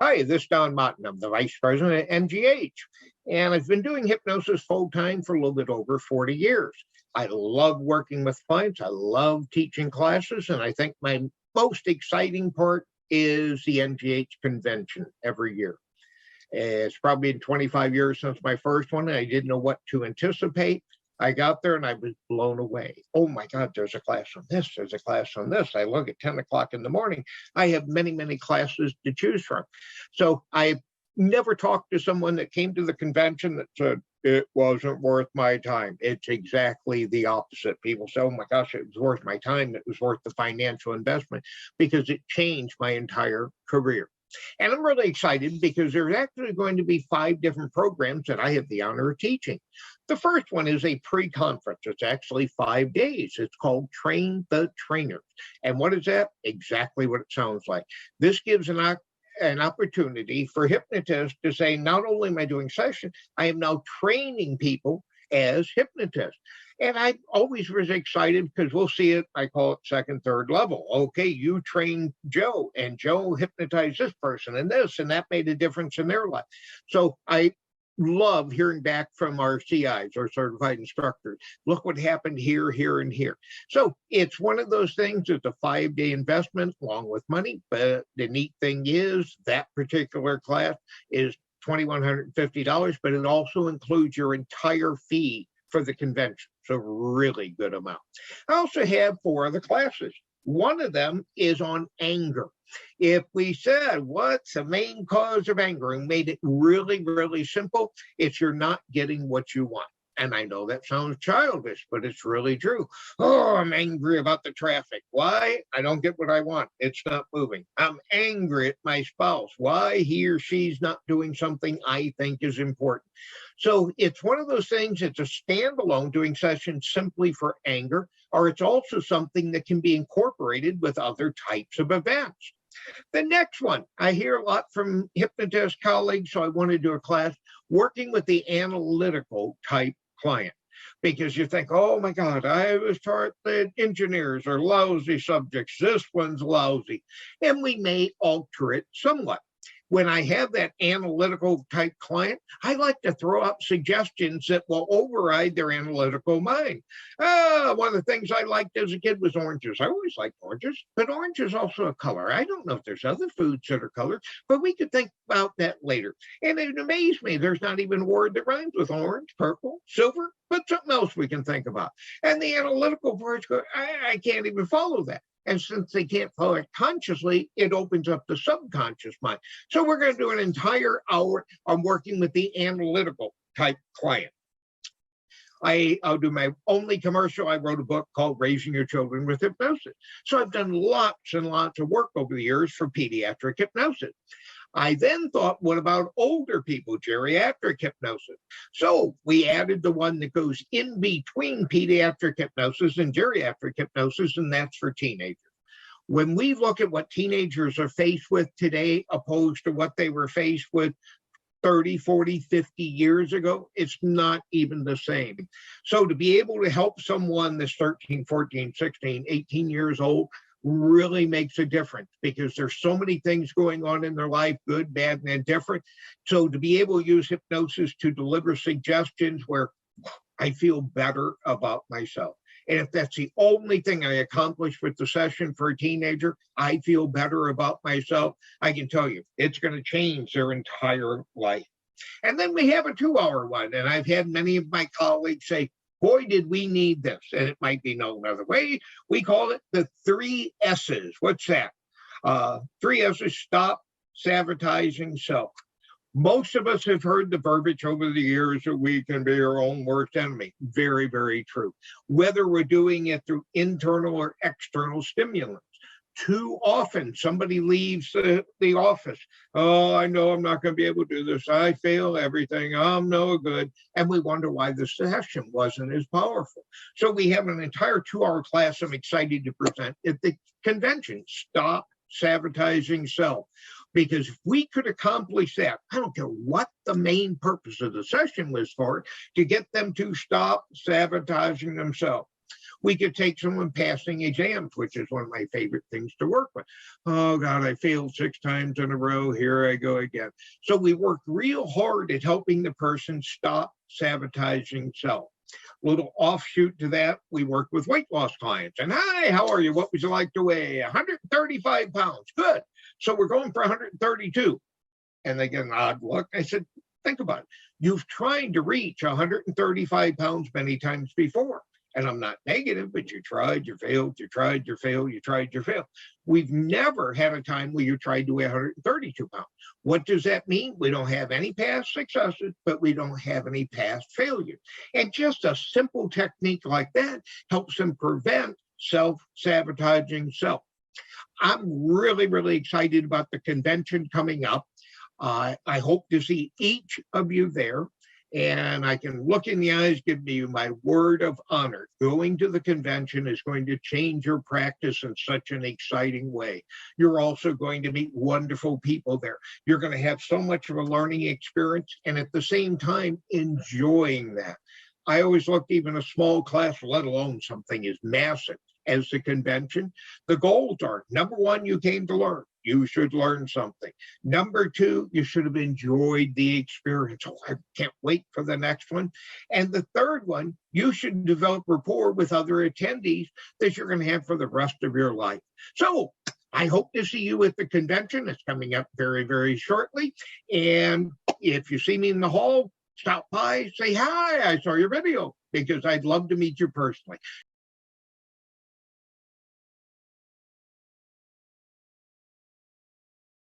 Hi, this is Don Mottin. I'm the Vice President at MGH, and I've been doing hypnosis full-time for a little bit over 40 years. I love working with clients. I love teaching classes, and I think my most exciting part is the MGH convention every year. It's probably been 25 years since my first one, and I didn't know what to anticipate. I got there and I was blown away. Oh my God, there's a class on this, there's a class on this. I look at 10 o'clock in the morning. I have many, many classes to choose from. So I never talked to someone that came to the convention that said, it wasn't worth my time. It's exactly the opposite. People say, oh my gosh, it was worth my time. It was worth the financial investment because it changed my entire career. And I'm really excited because there's actually going to be 5 different programs that I have the honor of teaching. The first one is a pre-conference. It's actually 5 days. It's called Train the Trainers. And what is that? Exactly what it sounds like. This gives an opportunity for hypnotists to say, not only am I doing sessions, I am now training people as hypnotists. And I always was excited because we'll see it, I call it second, third level. Okay, you trained Joe and Joe hypnotized this person and this, and that made a difference in their life. So I love hearing back from our CIs or certified instructors. Look what happened here, here, and here. So it's one of those things. It's a 5-day investment along with money. But the neat thing is that particular class is $2,150, but it also includes your entire fee for the convention. So really good amount. I also have 4 other classes. One of them is on anger. If we said, what's the main cause of anger, and made it really, really simple, it's you're not getting what you want. And I know that sounds childish, but it's really true. Oh, I'm angry about the traffic. Why? I don't get what I want. It's not moving. I'm angry at my spouse. Why? He or she's not doing something I think is important. So it's one of those things, it's a standalone doing sessions simply for anger, or it's also something that can be incorporated with other types of events. The next one, I hear a lot from hypnotist colleagues, so I want to do a class working with the analytical type client, because you think, oh my God, I was taught that engineers are lousy subjects. This one's lousy. And we may alter it somewhat. When I have that analytical type client, I like to throw out suggestions that will override their analytical mind. One of the things I liked as a kid was oranges. I always liked oranges, but orange is also a color. I don't know if there's other foods that are colored, but we could think about that later. And it amazed me. There's not even a word that rhymes with orange, purple, silver, but something else we can think about. And the analytical parts go, I can't even follow that. And since they can't follow it consciously, it opens up the subconscious mind. So we're going to do an entire hour on working with the analytical type client. I'll do my only commercial. I wrote a book called Raising Your Children with Hypnosis. So I've done lots and lots of work over the years for pediatric hypnosis. I then thought, what about older people, geriatric hypnosis? So we added the one that goes in between pediatric hypnosis and geriatric hypnosis, and that's for teenagers. When we look at what teenagers are faced with today, opposed to what they were faced with 30, 40, 50 years ago, it's not even the same. So to be able to help someone that's 13, 14, 16, 18 years old really makes a difference, because there's so many things going on in their life, good, bad, and indifferent. So to be able to use hypnosis to deliver suggestions where I feel better about myself. And if that's the only thing I accomplish with the session for a teenager, I feel better about myself, I can tell you, it's going to change their entire life. And then we have a 2-hour one. And I've had many of my colleagues say, boy, did we need this. And it might be known another way. We call it the 3 S's. What's that? 3 S's: stop sabotaging self. Most of us have heard the verbiage over the years that we can be our own worst enemy. Very, very true. Whether we're doing it through internal or external stimulants. Too often, somebody leaves the office. Oh, I know I'm not going to be able to do this. I fail everything. I'm no good. And we wonder why the session wasn't as powerful. So we have an entire 2-hour class I'm excited to present at the convention. Stop sabotaging self. Because if we could accomplish that, I don't care what the main purpose of the session was for, to get them to stop sabotaging themselves. We could take someone passing exams, which is one of my favorite things to work with. Oh God, I failed 6 times in a row. Here I go again. So we work real hard at helping the person stop sabotaging self. Little offshoot to that, we work with weight loss clients. And hi, how are you? What would you like to weigh? 135 pounds. Good. So we're going for 132. And they get an odd look. I said, think about it. You've tried to reach 135 pounds many times before. And I'm not negative, but you tried, you failed, you tried, you failed, you tried, you failed. We've never had a time where you tried to weigh 132 pounds. What does that mean? We don't have any past successes, but we don't have any past failures. And just a simple technique like that helps them prevent self-sabotaging self. I'm really, really excited about the convention coming up. I hope to see each of you there. And I can look in the eyes, give you my word of honor. Going to the convention is going to change your practice in such an exciting way. You're also going to meet wonderful people there. You're going to have so much of a learning experience and at the same time enjoying that. I always look, even a small class, let alone something as massive as the convention. The goals are, number one, you came to learn. You should learn something. Number two, you should have enjoyed the experience. Oh, I can't wait for the next one. And the third one, you should develop rapport with other attendees that you're going to have for the rest of your life. So I hope to see you at the convention. It's coming up very, very shortly. And if you see me in the hall, stop by, say hi, I saw your video, because I'd love to meet you personally.